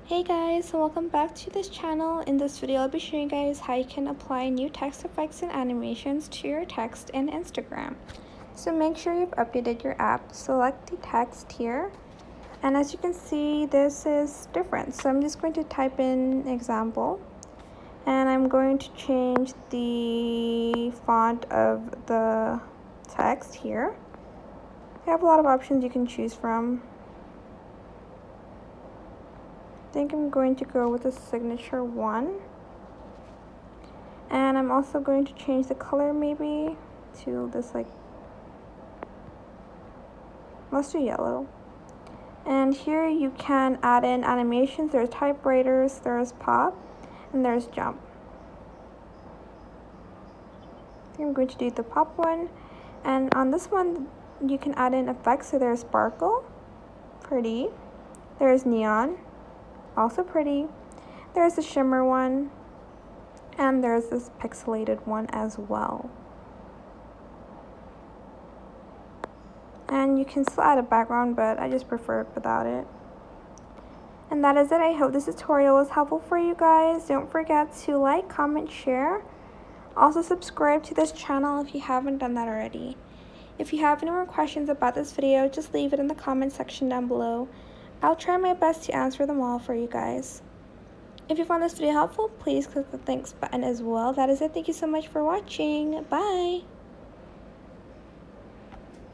Hey guys, so welcome back to this channel. In this video, I'll be showing you guys how you can apply new text effects and animations to your text in Instagram. So make sure you've updated your app, select the text here, and as you can see, this is different. So I'm just going to type in example, and I'm going to change the font of the text here. You have a lot of options you can choose from. I think I'm going to go with the signature one, and I'm also going to change the color maybe to this, like, let's do yellow. And here you can add in animations. There's typewriters, there's pop, and there's jump. I think I'm going to do the pop one, and on this one you can add in effects. So there's sparkle, pretty, there's neon, also pretty, there's the shimmer one, and there's this pixelated one as well. And you can still add a background, but I just prefer it without it. And that is it. I hope this tutorial was helpful for you guys. Don't forget to like, comment, share. Also subscribe to this channel if you haven't done that already. If you have any more questions about this video, just leave it in the comment section down below. I'll try my best to answer them all for you guys. If you found this video helpful, please click the thanks button as well. That is it. Thank you so much for watching. Bye!